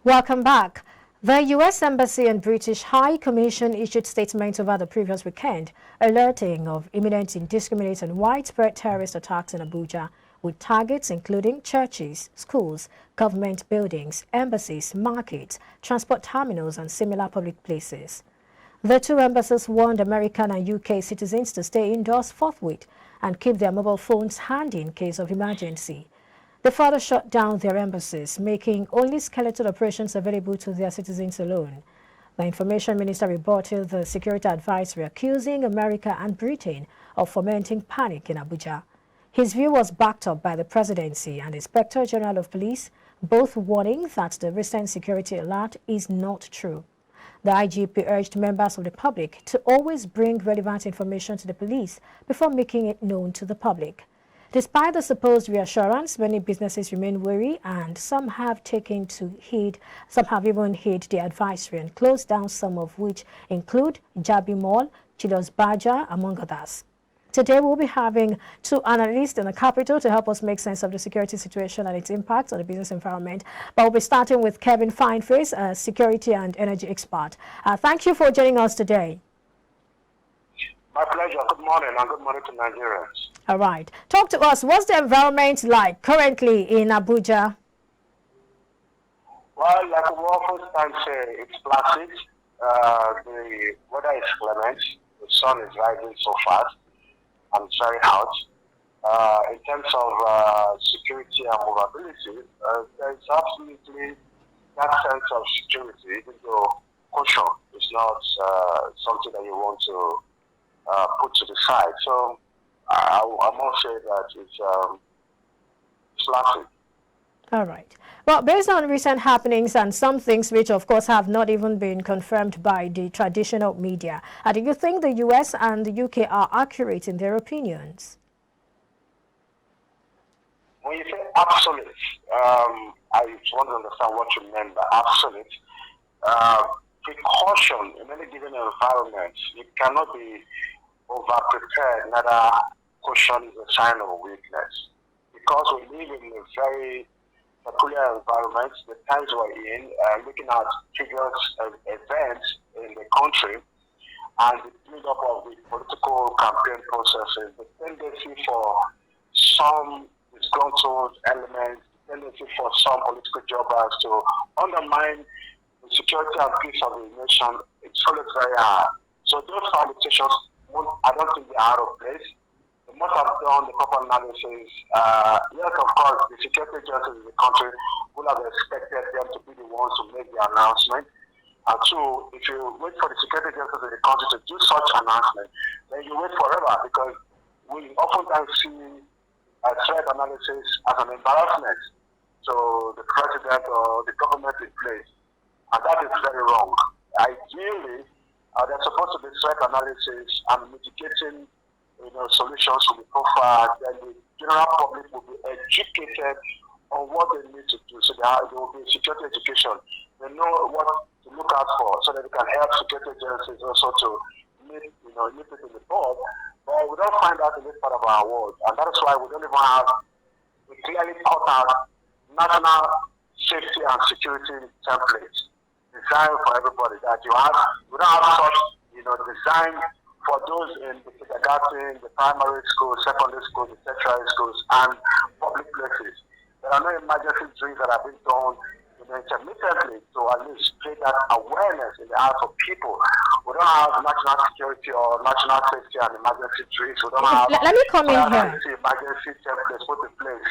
Welcome back. The U.S. Embassy and British High Commission issued statements over the previous weekend, alerting of imminent, indiscriminate and widespread terrorist attacks in Abuja, with targets including churches, schools, government buildings, embassies, markets, transport terminals and similar public places. The two embassies warned American and UK citizens to stay indoors forthwith and keep their mobile phones handy in case of emergency. They further shut down their embassies, making only skeleton operations available to their citizens alone. The Information Minister rebutted the security advisory, accusing America and Britain of fomenting panic in Abuja. His view was backed up by the Presidency and Inspector General of Police, both warning that the recent security alert is not true. The IGP urged members of the public to always bring relevant information to the police before making it known to the public. Despite the supposed reassurance, many businesses remain wary and some have even heed the advisory and closed down, some of which include Jabi Mall, Chilos Baja, among others. Today we'll be having two analysts in the capital to help us make sense of the security situation and its impact on the business environment. But we'll be starting with Kevin Fineface, a security and energy expert. Thank you for joining us today. My pleasure. Good morning, and good morning to Nigerians. All right. Talk to us. What's the environment like currently in Abuja? Well, like we oftentimes say, it's placid. The weather is clement. The sun is rising so fast, and it's very hot. In terms of security and mobility, there is absolutely that sense of security, even though caution is not something that you want to put to the side. So I must say that it's placid. All right. Well, based on recent happenings and some things which, of course, have not even been confirmed by the traditional media, do you think the US and the UK are accurate in their opinions? When you say absolute, I want to understand what you mean by absolute. Precaution in any given environment, it cannot be over-prepared. Neither caution is a sign of weakness. Because we live in a very peculiar environment, the times we're in, looking at previous events in the country and the build-up of the political campaign processes, the tendency for some disgruntled elements, the tendency for some political jobbers to undermine the security and peace of the nation, it's always very hard. So those politicians, I don't think they are out of place. They must have done the proper analysis. Yes, of course, the security agencies in the country would have expected them to be the ones to make the announcement. And two, if you wait for the security agencies in the country to do such announcement, then you wait forever, because we oftentimes see a threat analysis as an embarrassment to the president or the government in place. And that is very wrong. Ideally, there's supposed to be threat analysis and mitigating solutions to be profiled. Then the general public will be educated on what they need to do. So there will be security education. They know what to look out for so that they can help security agencies also to nip it in the bud. But we don't find that in this part of our world. And that is why we don't even have a clearly cut out national safety and security templates designed for everybody. That we don't have such design for those in the kindergarten, the primary schools, secondary schools, the tertiary schools, and public places. There are no emergency drills that have been done intermittently to at least create that awareness in the hearts of people. We don't have national security or national safety and emergency drills. We don't have let me come in here. Emergency templates put in place.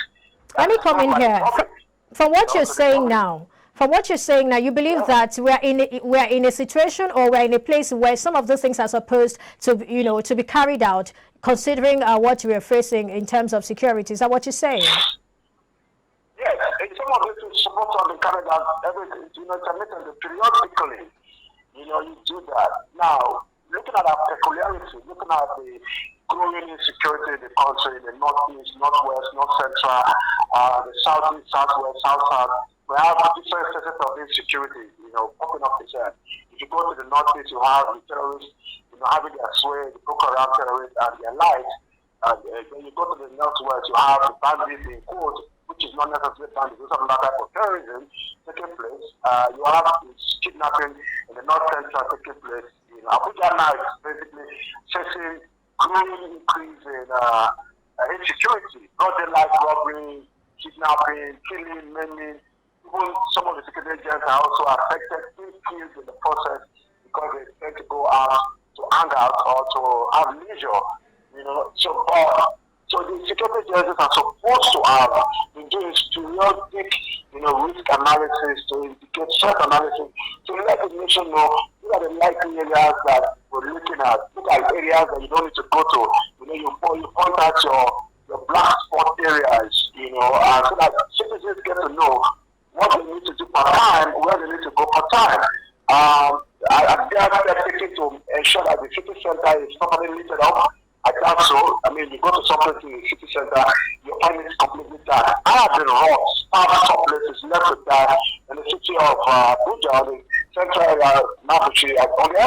Let me come in here. From what you're saying now, you believe that we're in a situation, or we're in a place where some of those things are supposed to, to be carried out, considering what we're facing in terms of security. Is that what you're saying? Yes, some of it is supposed to have been carried out intermittently, periodically. You do that. Now, looking at our peculiarity, looking at the growing insecurity in the country, the northeast, northwest, north central, the southeast, southwest, south, we have different sectors of insecurity, popping up the same. If you go to the northeast, you have the terrorists, having their sway, the Boko Haram terrorists and their light. And when you go to the northwest, you have the bandits in quote, which is not necessarily done because of that type of terrorism taking place. You have kidnapping in the North Central taking place. Abuja now is basically facing growing increase in insecurity, not like robbery, kidnapping, killing, maiming. Even some of the security agents are also affected, being killed in the process because they tend to go out to hang out or to have leisure. So the security agencies are supposed to have been doing periodic, risk analysis to indicate threat analysis to let the nation know these are the likely areas that we're looking at. Look at areas that you don't need to go to. You point out your black spot areas, and so that citizens get to know what they need to do per time, where they need to go per time. They are taking to ensure that the city center is properly lit up. I doubt so. I mean, you go to some place in the city center, you find it completely dark. I have been robbed, some places left to die in the city of Abuja, the central area, Nabuchi, on the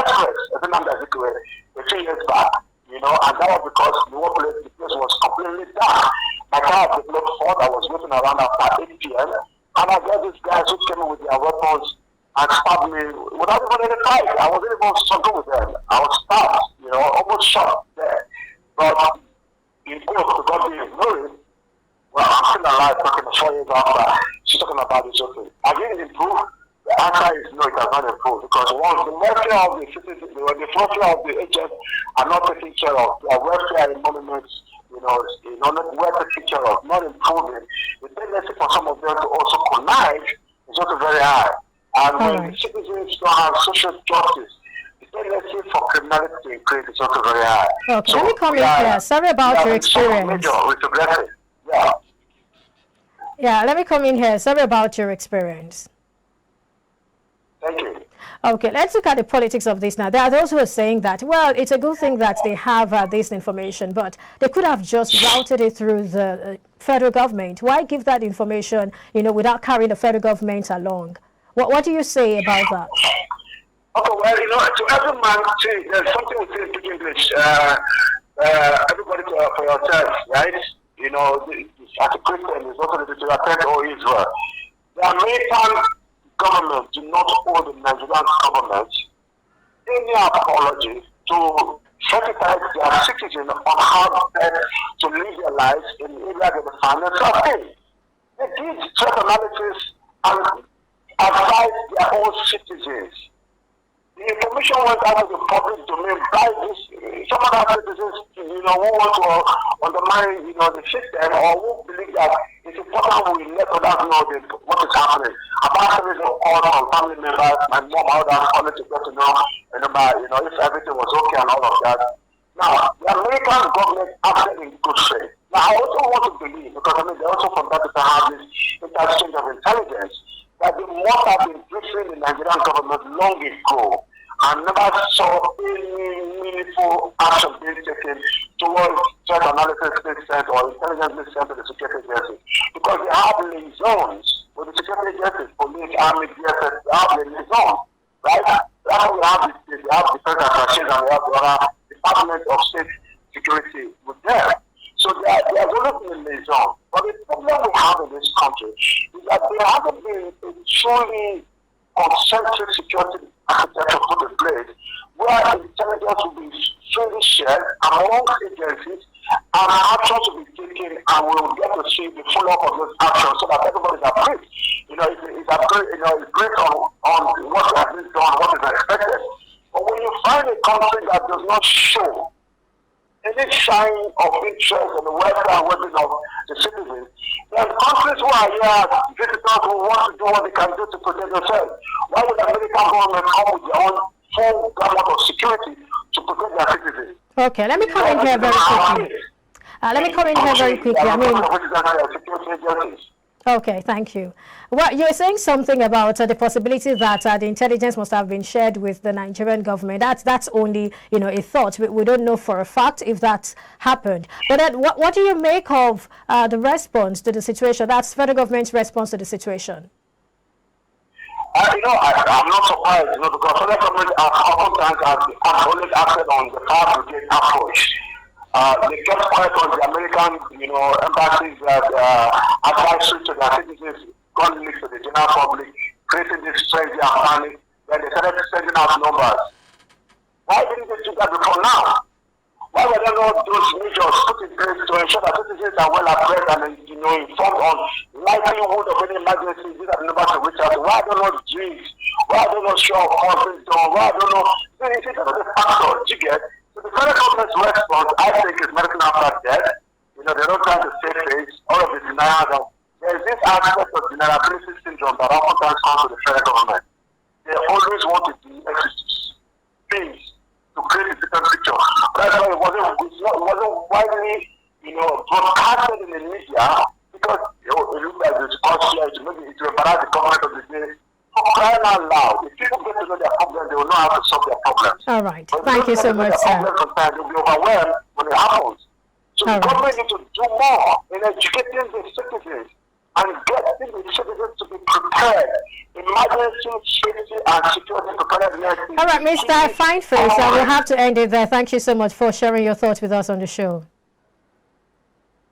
express, a few years back, and that was because the place was completely dark. My car had been fault. I was looking around after 8 p.m., and I got these guys who came in with their weapons and stabbed me without even any fight. I wasn't even struggling with them. I was stabbed, almost shot there. But in court, the God being ignored, well, I'm still alive talking 4 years after. She's talking about this okay. Has it improved? The answer is no, it has not improved. Because once the welfare of the citizens, the welfare of the agents are not taken care of, their welfare in monuments, not taken care of, not improving, the tendency for some of them to also connive is also very high. And when the citizens don't have social justice, tendency for criminality to increase is also very high. Okay, let me come in here. Sorry about your experience. Yeah, let me come in here. Sorry about your experience. Thank you. Okay, let's look at the politics of this now. There are those who are saying that, well, it's a good thing that they have this information, but they could have just routed it through the federal government. Why give that information, without carrying the federal government along? What do you say about that? Okay, well, to every man, there's something we say in English. Everybody for yourself, right? As a Christian, it's also to attend all Israel. The American government do not owe the Nigerian government any apology to sensitize their citizens on how best to live their lives in the area that they find themselves in. They did threat analysis and advise their own citizens. The information went out of the public domain by this, some of our citizens, who want to undermine, the system, or who believe that it's important we let others know what is happening. About series of calls from family members, my mom, others calling to get to know, if everything was okay and all of that. Now, the American government acted in good faith. Now, I also want to believe, because they also forgot to have this interchange of intelligence, that they must have been briefing the Nigerian government long ago and never saw any meaningful action being taken towards threat analysis being sent or intelligence being sent to the security agencies. Because they have liaisons with the security agencies, police, army, DSS, they have liaisons, right? That's why we have the defense and we have the other Department of State Security with them. So they are always in the liaison. But the problem we have in this country is that there hasn't been a truly concentric security architecture put in place where intelligence will be freely shared among agencies and actions will be taken and we will get to see the follow-up of those actions so that everybody is approved. It's based on what has been done, what is expected. But when you find a country that does not show any sign of interest in the welfare and well-being of the citizens, there are countries who are here, visitors who want to do what they can do to protect themselves. Why would the American government come with their own full government of security to protect their citizens? Okay, let me come in here very quickly. Okay, thank you. Well, you're saying something about the possibility that the intelligence must have been shared with the Nigerian government. That's only, a thought. We don't know for a fact if that's happened. But then what do you make of the response to the situation? That's federal government's response to the situation. I'm not surprised, because federal government oftentimes has always acted on the power brigade approach. They kept quiet on the American, embassies advisory to their citizens, gone leaked to the general public, creating this frenzy and panic. Then they started sending out numbers. Why didn't they do that before now? Why were there not those measures put in place to ensure that citizens are well abreast and informed on likelihood of any emergency? These are the numbers to reach out to. Why are there not drinks? Why are there not sure of causes done? Why are there not? It's another factor. You get? So the federal government's response, I think, is medical after death. They're not trying to save face. All of the denials. There's this aspect of deniability syndrome that oftentimes comes to the federal government. They always want to do things to create a different picture. That's why it wasn't widely, broadcasted in the media because it looked like it's costly to maybe to embarrass the government of the day. For crying out loud, if people get to know their problems, they will know how to solve their problems. All right. But Thank you so much, sir. Sometimes they'll be overwhelmed when it happens. So the government needs to do more in educating the citizens and getting the citizens to be prepared. Emergency, safety, and security preparedness. All right, Mr. Fineface, I will have to end it there. Thank you so much for sharing your thoughts with us on the show.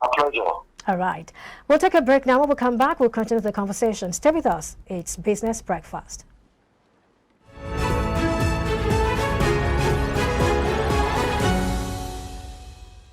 A pleasure. All right. We'll take a break now. When we come back, we'll continue the conversation. Stay with us. It's Business Breakfast.